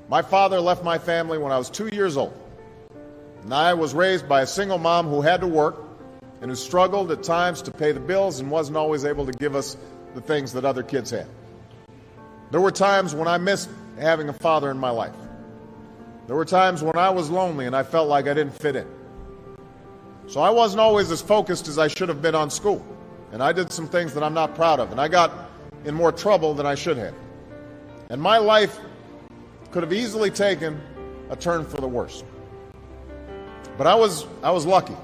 My father left my family when I was 2 years old, and I was raised by a single mom who had to work and who struggled at times to pay the bills and wasn't always able to give us the things that other kids had. There were times when I missed having a father in my life. There were times when I was lonely and I felt like I didn't fit in. So I wasn't always as focused as I should have been on school, and I did some things that I'm not proud of, and I got in more trouble than I should have. And my life could have easily taken a turn for the worse. But I was lucky.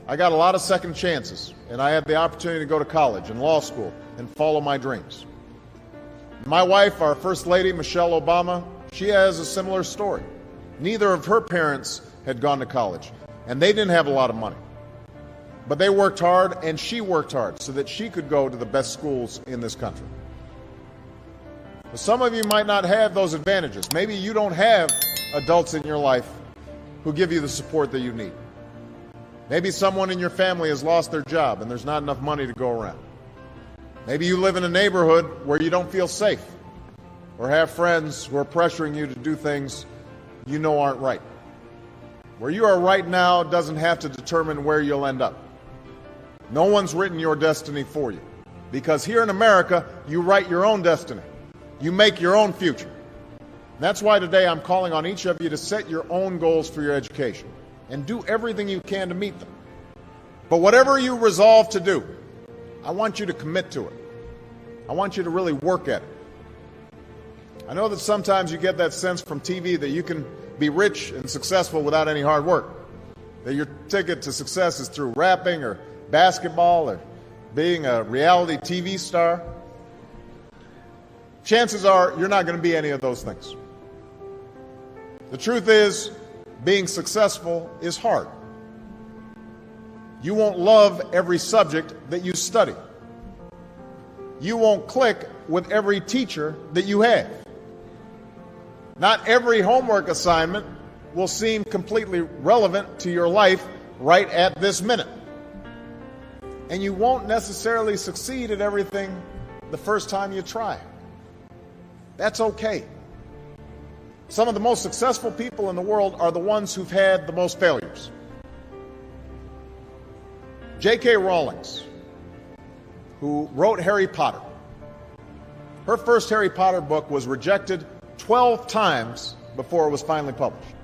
I got a lot of second chances, and I had the opportunity to go to college and law school and follow my dreams. My wife, our First Lady, Michelle Obama, she has a similar story. Neither of her parents had gone to college, and they didn't have a lot of money. But they worked hard, and she worked hard so that she could go to the best schools in this country. But some of you might not have those advantages. Maybe you don't have adults in your life who give you the support that you need. Maybe someone in your family has lost their job and there's not enough money to go around. Maybe you live in a neighborhood where you don't feel safe or have friends who are pressuring you to do things you know aren't right. Where you are right now doesn't have to determine where you'll end up. No one's written your destiny for you, because here in America, you write your own destiny. You make your own future. That's why today I'm calling on each of you to set your own goals for your education and do everything you can to meet them. But whatever you resolve to do, I want you to commit to it. I want you to really work at it. I know that sometimes you get that sense from TV that you can be rich and successful without any hard work, that your ticket to success is through rapping or basketball or being a reality TV star. Chances are you're not going to be any of those things. The truth is, being successful is hard. You won't love every subject that you study. You won't click with every teacher that you have. Not every homework assignment will seem completely relevant to your life right at this minute. And you won't necessarily succeed at everything the first time you try. That's okay. Some of the most successful people in the world are the ones who've had the most failures. J.K. Rowling, who wrote Harry Potter, her first Harry Potter book was rejected 12 times before it was finally published.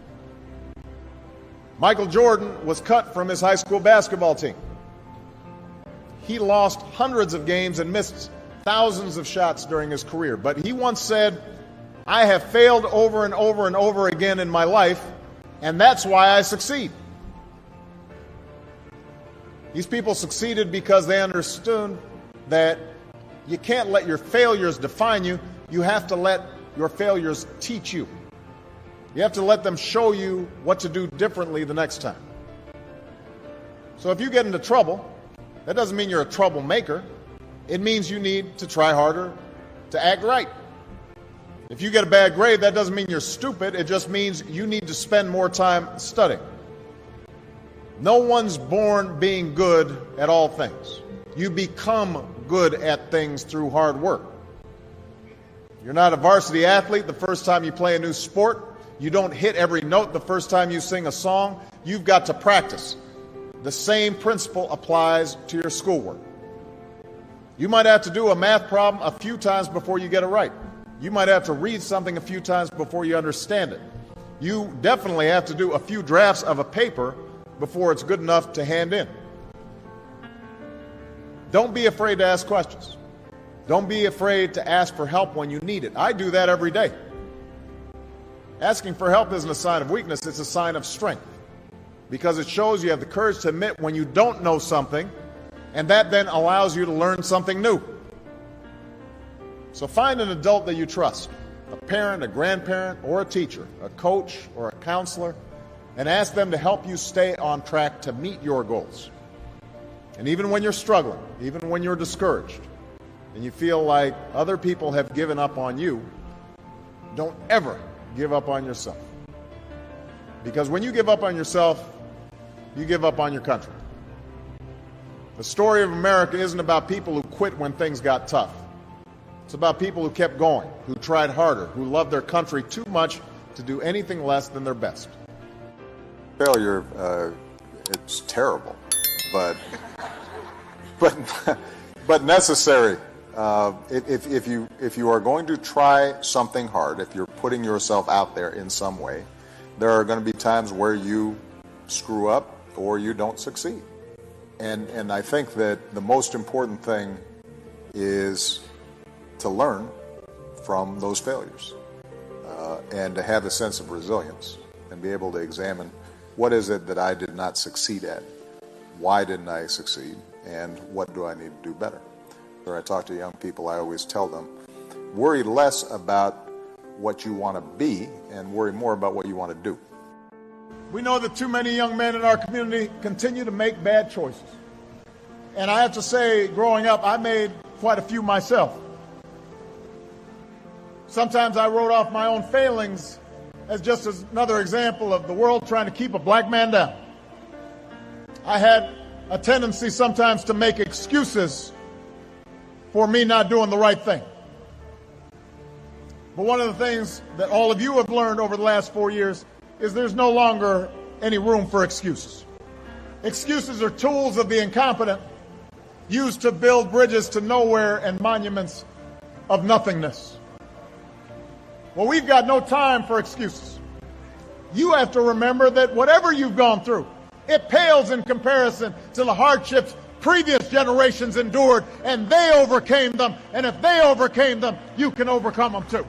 Michael Jordan was cut from his high school basketball team. He lost hundreds of games and missed thousands of shots during his career. But he once said, "I have failed over and over and over again in my life, and that's why I succeed." These people succeeded because they understood that you can't let your failures define you. You have to let your failures teach you. You have to let them show you what to do differently the next time. So if you get into trouble, that doesn't mean you're a troublemaker. It means you need to try harder to act right. If you get a bad grade, that doesn't mean you're stupid. It just means you need to spend more time studying. No one's born being good at all things. You become good at things through hard work. You're not a varsity athlete the first time you play a new sport. You don't hit every note the first time you sing a song. You've got to practice. The same principle applies to your schoolwork. You might have to do a math problem a few times before you get it right. You might have to read something a few times before you understand it. You definitely have to do a few drafts of a paper before it's good enough to hand in. Don't be afraid to ask questions. Don't be afraid to ask for help when you need it. I do that every day. Asking for help isn't a sign of weakness, it's a sign of strength, because it shows you have the courage to admit when you don't know something, and that then allows you to learn something new. So find an adult that you trust, a parent, a grandparent, or a teacher, a coach, or a counselor, and ask them to help you stay on track to meet your goals. And even when you're struggling, even when you're discouraged, and you feel like other people have given up on you, don't ever give up on yourself. Because when you give up on yourself, you give up on your country. The story of America isn't about people who quit when things got tough. It's about people who kept going, who tried harder, who loved their country too much to do anything less than their best. Failure, it's terrible, but necessary. If you are going to try something hard, if you're putting yourself out there in some way, there are going to be times where you screw up or you don't succeed. And I think that the most important thing is to learn from those failures and to have a sense of resilience and be able to examine what is it that I did not succeed at, why didn't I succeed, and what do I need to do better. When I talk to young people, I always tell them, worry less about what you want to be and worry more about what you want to do. We know that too many young men in our community continue to make bad choices. And I have to say, growing up, I made quite a few myself. Sometimes I wrote off my own failings as just another example of the world trying to keep a black man down. I had a tendency sometimes to make excuses for me not doing the right thing. But one of the things that all of you have learned over the last 4 years is there's no longer any room for excuses. Excuses are tools of the incompetent used to build bridges to nowhere and monuments of nothingness. Well, we've got no time for excuses. You have to remember that whatever you've gone through, it pales in comparison to the hardships previous generations endured, and they overcame them. And if they overcame them, you can overcome them too.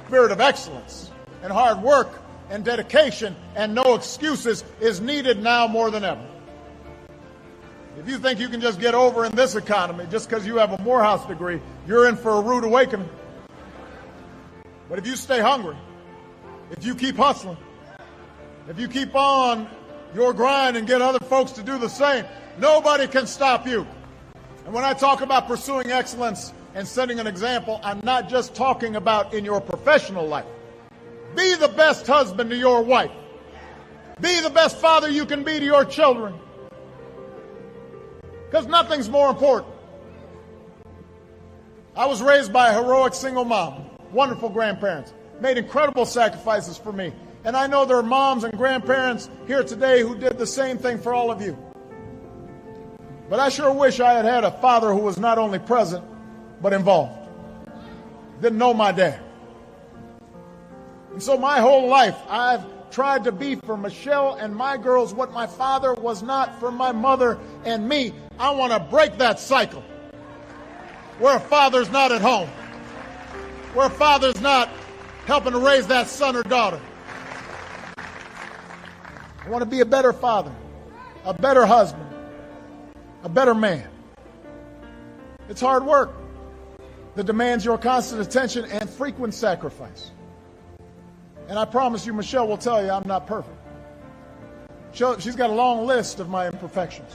Spirit of excellence and hard work and dedication and no excuses is needed now more than ever. If you think you can just get over in this economy just because you have a Morehouse degree, you're in for a rude awakening. But if you stay hungry, if you keep hustling, if you keep on your grind and get other folks to do the same, nobody can stop you. And when I talk about pursuing excellence and setting an example, I'm not just talking about in your professional life. Be the best husband to your wife. Be the best father you can be to your children. Because nothing's more important. I was raised by a heroic single mom, wonderful grandparents, made incredible sacrifices for me. And I know there are moms and grandparents here today who did the same thing for all of you. But I sure wish I had had a father who was not only present, but involved. Didn't know my dad. And so my whole life, I've tried to be for Michelle and my girls what my father was not for my mother and me. I want to break that cycle where a father's not at home, where a father's not helping to raise that son or daughter. I want to be a better father, a better husband, a better man. It's hard work that demands your constant attention and frequent sacrifice. And I promise you, Michelle will tell you I'm not perfect. She's got a long list of my imperfections.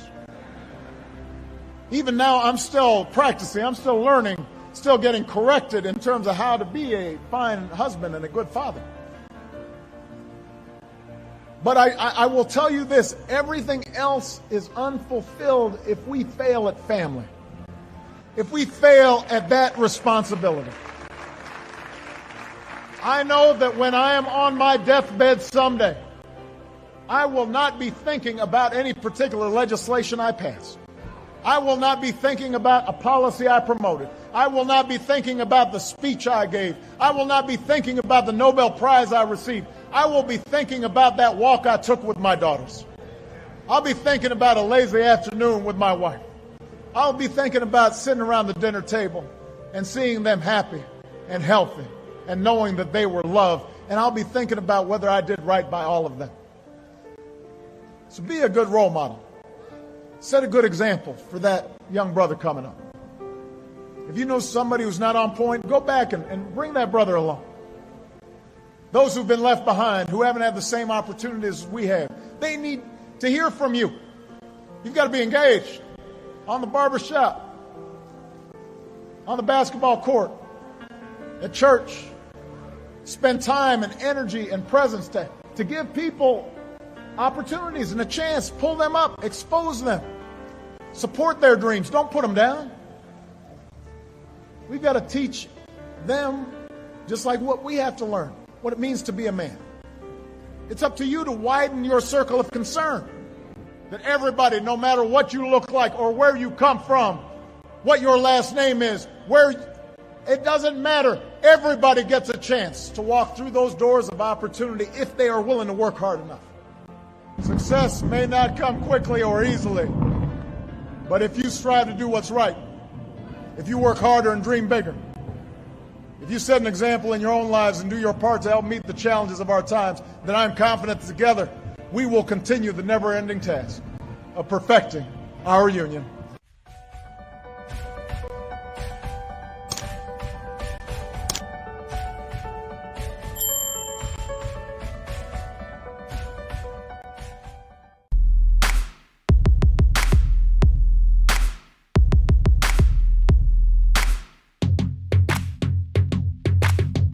Even now, I'm still practicing, I'm still learning, still getting corrected in terms of how to be a fine husband and a good father. But I will tell you this, everything else is unfulfilled if we fail at family, if we fail at that responsibility. I know that when I am on my deathbed someday, I will not be thinking about any particular legislation I passed. I will not be thinking about a policy I promoted. I will not be thinking about the speech I gave. I will not be thinking about the Nobel Prize I received. I will be thinking about that walk I took with my daughters. I'll be thinking about a lazy afternoon with my wife. I'll be thinking about sitting around the dinner table and seeing them happy and healthy and knowing that they were loved. And I'll be thinking about whether I did right by all of them. So be a good role model. Set a good example for that young brother coming up. If you know somebody who's not on point, go back and bring that brother along. Those who've been left behind, who haven't had the same opportunities as we have, they need to hear from you. You've got to be engaged on the barbershop, on the basketball court, at church. Spend time and energy and presence to give people opportunities and a chance. Pull them up, expose them, support their dreams. Don't put them down. We've got to teach them just like what we have to learn, what it means to be a man. It's up to you to widen your circle of concern. That everybody, no matter what you look like or where you come from, what your last name is, it doesn't matter. Everybody gets a chance to walk through those doors of opportunity if they are willing to work hard enough. Success may not come quickly or easily, but if you strive to do what's right, if you work harder and dream bigger, if you set an example in your own lives and do your part to help meet the challenges of our times, then I'm confident that together we will continue the never-ending task of perfecting our union.